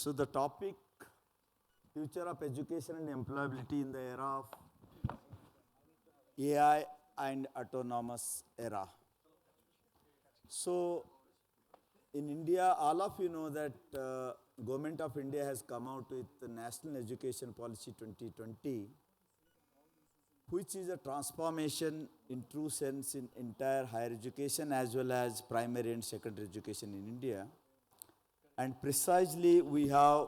So the topic, future of education and employability in the era of AI and autonomous era. So in India, all of you know that Government of India has come out with the National Education Policy 2020, which is a transformation in true sense in entire higher education as well as primary and secondary education in India. And precisely we have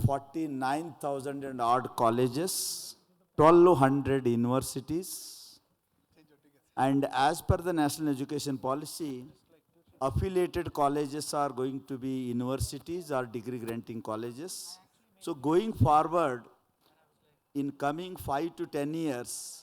49,000 and odd colleges, 1,200 universities, and as per the National Education Policy, affiliated colleges are going to be universities or degree granting colleges. So going forward, in coming 5 to 10 years,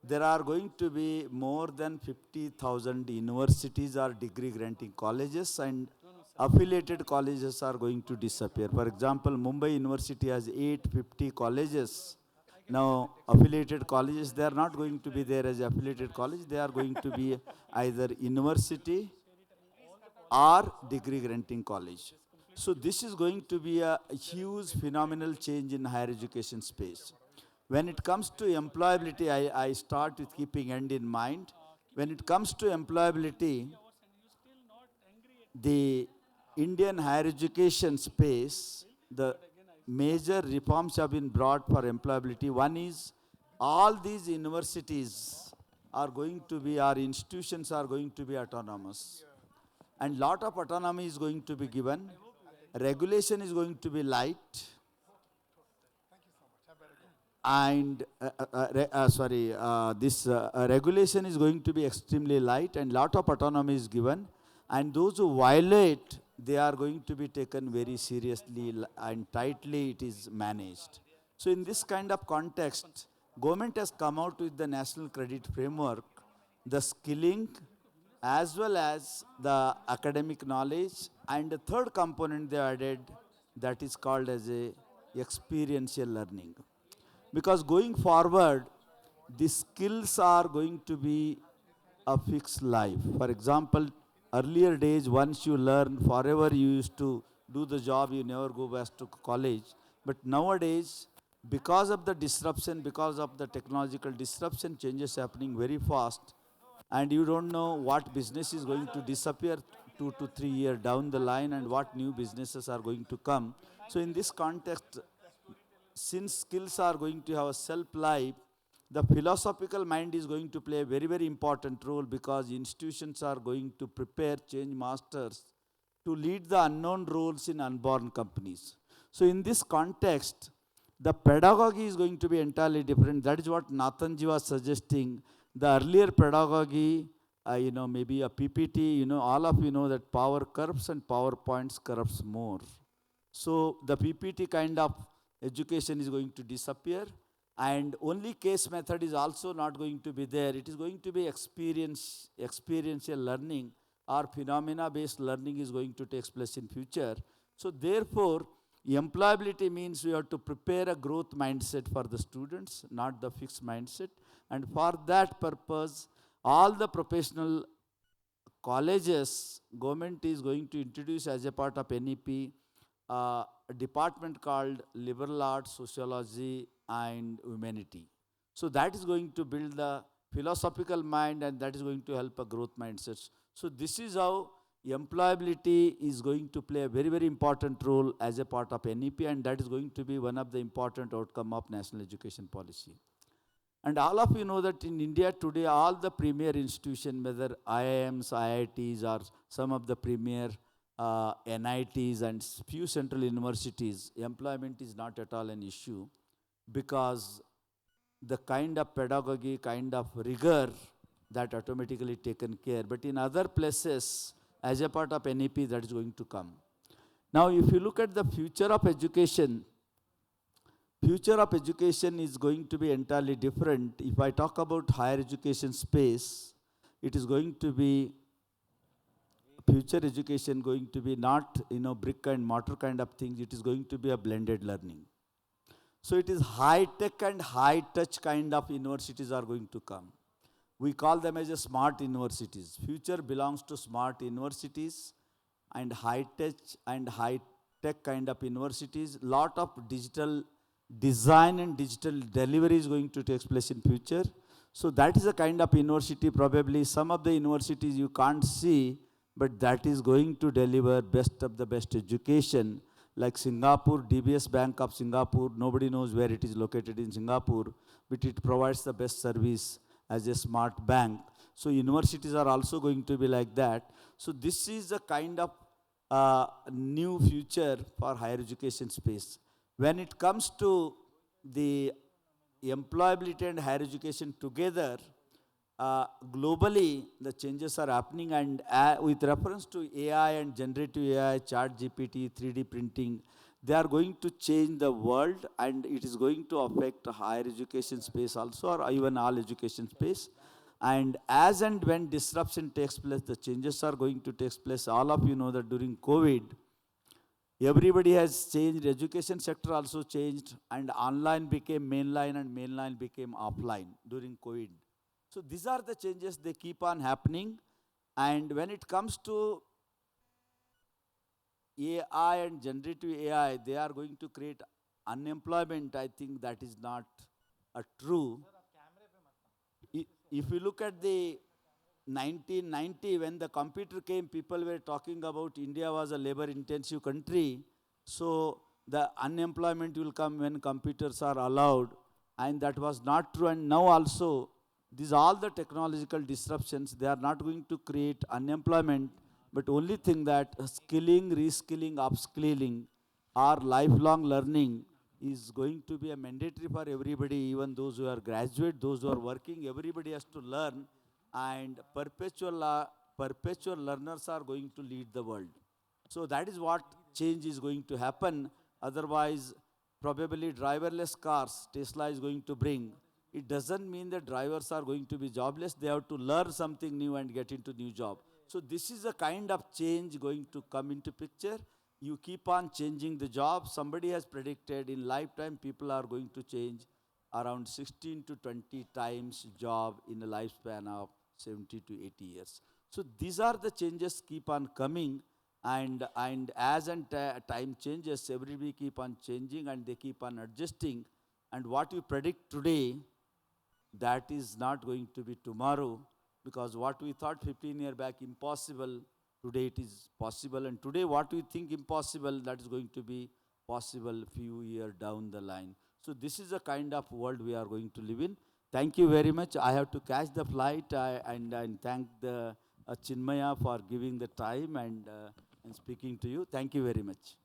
there are going to be more than 50,000 universities or degree granting colleges, and affiliated colleges are going to disappear. For example, Mumbai University has 850 colleges. Now, affiliated colleges, they are not going to be there as affiliated college. They are going to be either university or degree granting college. So this is going to be a huge phenomenal change in higher education space. When it comes to employability, I start with keeping end in mind. When it comes to employability, the Indian higher education space, the major reforms have been brought for employability. One is all these universities are going to be, our institutions are going to be autonomous. And lot of autonomy is going to be given. Regulation is going to be light. And regulation is going to be extremely light, and lot of autonomy is given. And those who violate, they are going to be taken very seriously and tightly it is managed. So in this kind of context, government has come out with the National Credit Framework, the skilling as well as the academic knowledge, and the third component they added, that is called as a experiential learning. Because going forward, the skills are going to be a fixed life. For example, earlier days, once you learn, forever you used to do the job, you never go back to college. But nowadays, because of the disruption, because of the technological disruption, changes happening very fast, and you don't know what business is going to disappear 2 to 3 years down the line and what new businesses are going to come. So in this context, since skills are going to have a self-life, the philosophical mind is going to play a very, very important role, because institutions are going to prepare change masters to lead the unknown roles in unborn companies. So in this context, the pedagogy is going to be entirely different. That is what Nathanji was suggesting. The earlier pedagogy, maybe a PPT, all of you know that power corrupts and PowerPoints corrupts more. So the PPT kind of education is going to disappear, and only case method is also not going to be there. It is going to be experiential learning, or phenomena-based learning is going to take place in future. So therefore, employability means we have to prepare a growth mindset for the students, not the fixed mindset. And for that purpose, all the professional colleges, government is going to introduce as a part of NEP, a department called Liberal Arts, Sociology, and Humanity. So that is going to build the philosophical mind, and that is going to help a growth mindset. So this is how employability is going to play a very, very important role as a part of NEP, and that is going to be one of the important outcome of National Education Policy. And all of you know that in India today, all the premier institutions, whether IIMs, IITs, or some of the premier NITs and few central universities, employment is not at all an issue, because the kind of pedagogy, kind of rigor, that automatically taken care. But in other places, as a part of NEP, that is going to come. Now, if you look at the future of education is going to be entirely different. If I talk about higher education space, it is going to be future education going to be not, brick and mortar kind of things. It is going to be a blended learning. So it is high tech and high touch kind of universities are going to come. We call them as a smart universities. Future belongs to smart universities, and high tech kind of universities. Lot of digital design and digital delivery is going to take place in future. So that is a kind of university, probably some of the universities you can't see, but that is going to deliver best of the best education. Like Singapore, DBS Bank of Singapore, nobody knows where it is located in Singapore, but it provides the best service as a smart bank. So universities are also going to be like that. So this is a kind of new future for higher education space. When it comes to the employability and higher education together, globally the changes are happening, and with reference to AI and generative AI, chat GPT, 3D printing, they are going to change the world, and it is going to affect higher education space also, or even all education space. And as and when disruption takes place, the changes are going to take place. All of you know that during COVID, everybody has changed, education sector also changed, and online became mainline and mainline became offline during COVID. So these are the changes, they keep on happening. And when it comes to AI and generative AI, they are going to create unemployment. I think that is not true. If you look at the 1990, when the computer came, people were talking about India was a labor intensive country. So the unemployment will come when computers are allowed. And that was not true. And now also, these all the technological disruptions, they are not going to create unemployment, but only thing that skilling, reskilling, upskilling, or lifelong learning is going to be a mandatory for everybody, even those who are graduate, those who are working, everybody has to learn, and perpetual learners are going to lead the world. So that is what change is going to happen. Otherwise, probably driverless cars, Tesla is going to bring. It doesn't mean that drivers are going to be jobless. They have to learn something new and get into new job. So this is a kind of change going to come into picture. You keep on changing the job. Somebody has predicted in lifetime people are going to change around 16 to 20 times job in a lifespan of 70 to 80 years. So these are the changes keep on coming, and as and time changes, everybody keep on changing and they keep on adjusting. And what you predict today, that is not going to be tomorrow, because what we thought 15 years back impossible, today it is possible, and today what we think impossible, that is going to be possible few years down the line. So this is the kind of world we are going to live in. Thank you very much. I have to catch the flight, and thank the Chinmaya for giving the time and speaking to you. Thank you very much.